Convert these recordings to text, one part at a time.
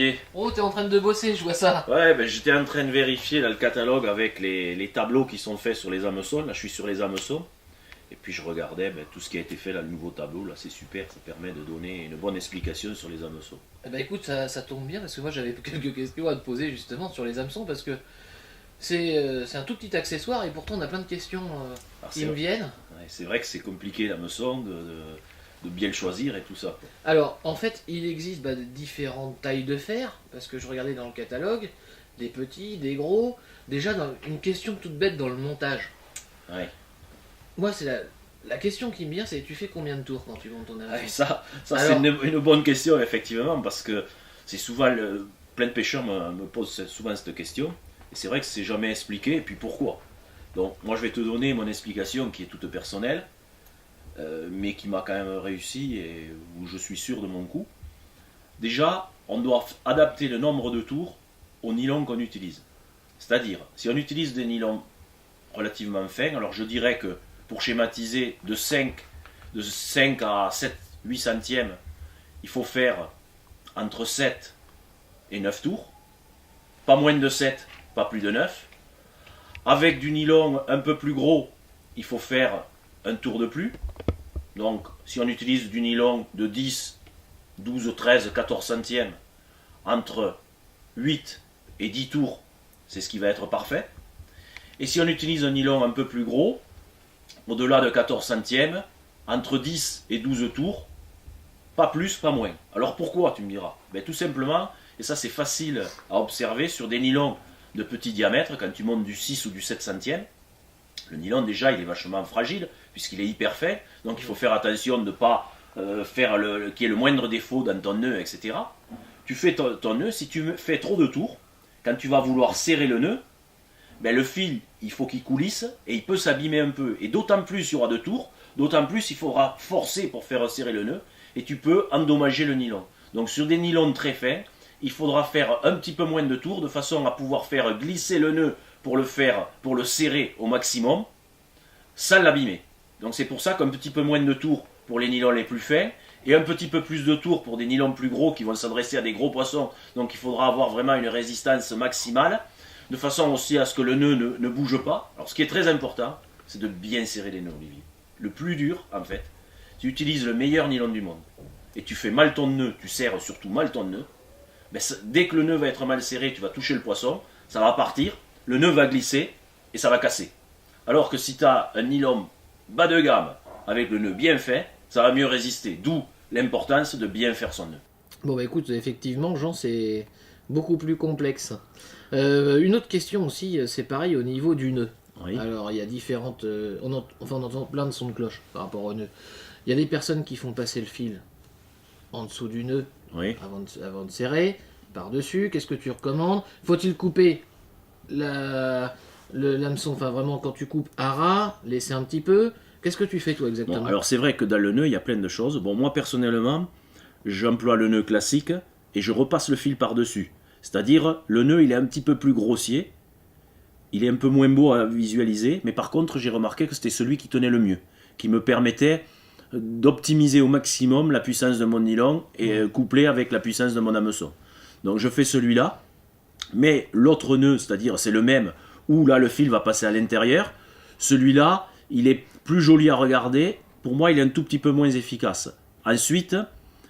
Olivier? Oh, t'es en train de bosser, je vois ça. Ouais, ben, j'étais en train de vérifier là, le catalogue avec les tableaux qui sont faits sur les hameçons. Là, je suis sur les hameçons. Et puis je regardais tout ce qui a été fait là, le nouveau tableau. Là, c'est super, ça permet de donner une bonne explication sur les hameçons. Eh ben écoute, ça tombe bien parce que moi j'avais quelques questions à te poser justement sur les hameçons parce que c'est un tout petit accessoire et pourtant on a plein de questions Alors, qui me viennent. ouais, c'est vrai que c'est compliqué l'hameçon de bien le choisir et tout ça, quoi. Alors en fait il existe de différentes tailles de fer parce que je regardais dans le catalogue, des petits, des gros. Déjà une question toute bête dans le montage. Ouais. Moi c'est la question qui me vient, c'est tu fais combien de tours quand tu montes ton hameçon? Ouais, ça c'est Alors- une bonne question, effectivement, parce que c'est souvent plein de pêcheurs me posent souvent cette question. Et c'est vrai que c'est jamais expliqué, et puis pourquoi. Donc, moi, je vais te donner mon explication qui est toute personnelle, mais qui m'a quand même réussi et où je suis sûr de mon coup. Déjà, on doit adapter le nombre de tours au nylon qu'on utilise. C'est-à-dire, si on utilise des nylons relativement fins, alors je dirais que pour schématiser de 5 à 7, 8 centièmes, il faut faire entre 7 et 9 tours. Pas moins de 7, pas plus de 9. Avec du nylon un peu plus gros, il faut faire un tour de plus. Donc, si on utilise du nylon de 10, 12, 13, 14 centièmes, entre 8 et 10 tours, c'est ce qui va être parfait. Et si on utilise un nylon un peu plus gros, au-delà de 14 centièmes, entre 10 et 12 tours, pas plus, pas moins. Alors pourquoi, tu me diras? Ben, tout simplement, et ça c'est facile à observer, sur des nylons de petit diamètre, quand tu montes du 6 ou du 7 centièmes, le nylon déjà il est vachement fragile, puisqu'il est hyper fin, donc il faut faire attention de ne pas faire qu'il y ait le moindre défaut dans ton nœud, etc. Tu fais ton nœud, si tu fais trop de tours, quand tu vas vouloir serrer le nœud, ben le fil, il faut qu'il coulisse et il peut s'abîmer un peu. Et d'autant plus il y aura de tours, d'autant plus il faudra forcer pour faire serrer le nœud et tu peux endommager le nylon. Donc sur des nylons très fins, il faudra faire un petit peu moins de tours de façon à pouvoir faire glisser le nœud pour le serrer au maximum sans l'abîmer. Donc c'est pour ça qu'un petit peu moins de tours pour les nylons les plus fins et un petit peu plus de tours pour des nylons plus gros qui vont s'adresser à des gros poissons. Donc il faudra avoir vraiment une résistance maximale, de façon aussi à ce que le nœud ne bouge pas. Alors ce qui est très important, c'est de bien serrer les nœuds, Olivier. Le plus dur, en fait, tu utilises le meilleur nylon du monde et tu fais mal ton nœud, tu serres surtout mal ton nœud, ben, dès que le nœud va être mal serré, tu vas toucher le poisson, ça va partir, le nœud va glisser et ça va casser. Alors que si tu as un nylon bas de gamme avec le nœud bien fait, ça va mieux résister. D'où l'importance de bien faire son nœud. Bon bah écoute, effectivement Jean, c'est beaucoup plus complexe. Une autre question aussi, c'est pareil au niveau du nœud. Oui. Alors il y a différentes... on entend plein de sons de cloche par rapport au nœud. Il y a des personnes qui font passer le fil en dessous du nœud Oui. avant de serrer, par-dessus. Qu'est-ce que tu recommandes? Faut-il couper l'hameçon, enfin vraiment quand tu coupes à ras, laisser un petit peu? Qu'est-ce que tu fais toi exactement? Bon, alors c'est vrai que dans le nœud, il y a plein de choses. Bon, moi personnellement, j'emploie le nœud classique et je repasse le fil par-dessus. C'est-à-dire, le nœud, il est un petit peu plus grossier, il est un peu moins beau à visualiser, mais par contre, j'ai remarqué que c'était celui qui tenait le mieux, qui me permettait d'optimiser au maximum la puissance de mon nylon et couplé avec la puissance de mon hameçon. Donc je fais celui-là, mais l'autre nœud, c'est-à-dire c'est le même, où là le fil va passer à l'intérieur, celui-là, il est plus joli à regarder, pour moi il est un tout petit peu moins efficace. Ensuite,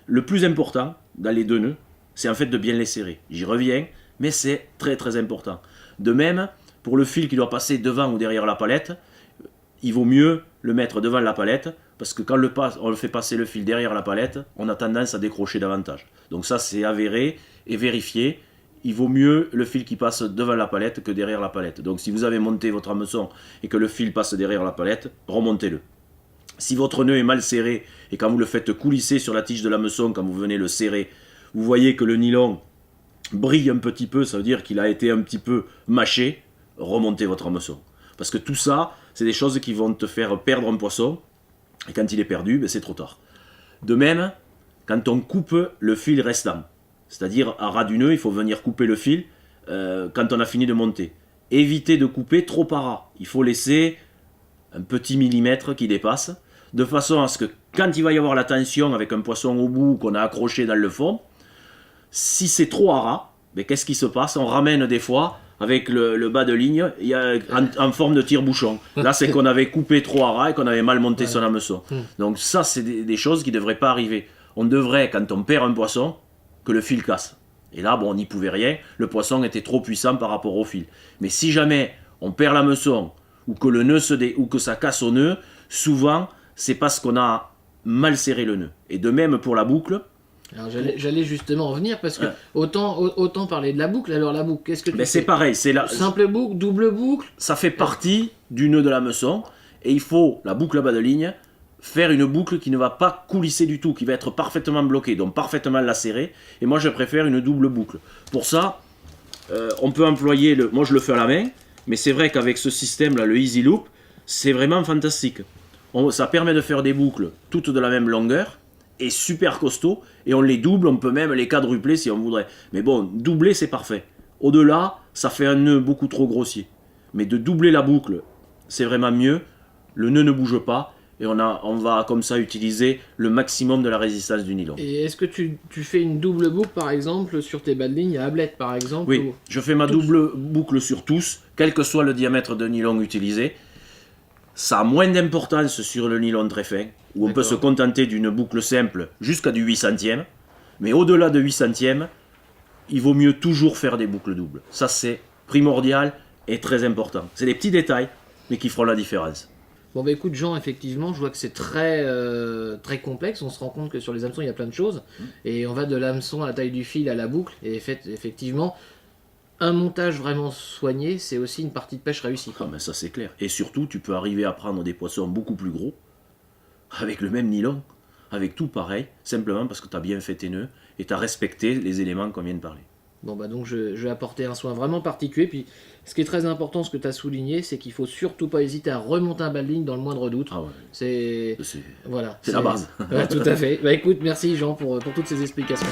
le plus important dans les deux nœuds, c'est en fait de bien les serrer. J'y reviens, mais c'est très très important. De même, pour le fil qui doit passer devant ou derrière la palette, il vaut mieux le mettre devant la palette, parce que quand on le fait passer le fil derrière la palette, on a tendance à décrocher davantage. Donc ça c'est avéré et vérifié. Il vaut mieux le fil qui passe devant la palette que derrière la palette. Donc si vous avez monté votre hameçon et que le fil passe derrière la palette, remontez-le. Si votre nœud est mal serré et quand vous le faites coulisser sur la tige de l'hameçon, quand vous venez le serrer, vous voyez que le nylon brille un petit peu, ça veut dire qu'il a été un petit peu mâché, remontez votre hameçon. Parce que tout ça, c'est des choses qui vont te faire perdre un poisson, et quand il est perdu, ben c'est trop tard. De même, quand on coupe le fil restant, c'est-à-dire à ras du nœud, il faut venir couper le fil quand on a fini de monter. Évitez de couper trop à ras. Il faut laisser un petit millimètre qui dépasse, de façon à ce que quand il va y avoir la tension avec un poisson au bout qu'on a accroché dans le fond, Si c'est trop à ras, mais qu'est-ce qui se passe? On ramène des fois avec le bas de ligne en forme de tire-bouchon. Là, c'est qu'on avait coupé trop à ras et qu'on avait mal monté son hameçon. Donc ça, c'est des choses qui ne devraient pas arriver. On devrait, quand on perd un poisson, que le fil casse. Et là, bon, on n'y pouvait rien. Le poisson était trop puissant par rapport au fil. Mais si jamais on perd l'hameçon ou que le nœud ou que ça casse au nœud, souvent, c'est parce qu'on a mal serré le nœud. Et de même pour la boucle. Alors j'allais justement en venir parce que autant parler de la boucle. Alors la boucle, qu'est-ce que tu fais? C'est pareil, c'est la simple boucle, double boucle. Ça fait partie du nœud de l'hameçon et il faut la boucle à bas de ligne faire une boucle qui ne va pas coulisser du tout, qui va être parfaitement bloquée, donc parfaitement lacérée. Et moi je préfère une double boucle. Pour ça, on peut employer moi je le fais à la main, mais c'est vrai qu'avec ce système là, le Easy Loop, c'est vraiment fantastique. Ça permet de faire des boucles toutes de la même longueur et super costaud, et on les double, on peut même les quadrupler si on voudrait. Mais bon, doubler c'est parfait. Au-delà, ça fait un nœud beaucoup trop grossier. Mais de doubler la boucle, c'est vraiment mieux. Le nœud ne bouge pas, et on va comme ça utiliser le maximum de la résistance du nylon. Et est-ce que tu fais une double boucle par exemple sur tes bas de ligne à ablette par exemple? Oui, je fais ma double boucle sur tous, quel que soit le diamètre de nylon utilisé. Ça a moins d'importance sur le nylon très fin, où on peut se contenter d'une boucle simple jusqu'à du 8 centièmes. Mais au-delà de 8 centièmes, il vaut mieux toujours faire des boucles doubles. Ça, c'est primordial et très important. C'est des petits détails, mais qui feront la différence. Bon bah écoute Jean, effectivement, je vois que c'est très, très complexe. On se rend compte que sur les hameçons, il y a plein de choses. Et on va de l'hameçon à la taille du fil à la boucle. Et effectivement, un montage vraiment soigné, c'est aussi une partie de pêche réussie. Ah ben ça c'est clair. Et surtout, tu peux arriver à prendre des poissons beaucoup plus gros, avec le même nylon, avec tout pareil, simplement parce que tu as bien fait tes nœuds et tu as respecté les éléments qu'on vient de parler. Bon bah donc je vais apporter un soin vraiment particulier. Puis ce qui est très important, ce que tu as souligné, c'est qu'il faut surtout pas hésiter à remonter un bas de ligne dans le moindre doute. Ah ouais. C'est la base. Ouais, tout à fait. Bah écoute, merci Jean pour toutes ces explications.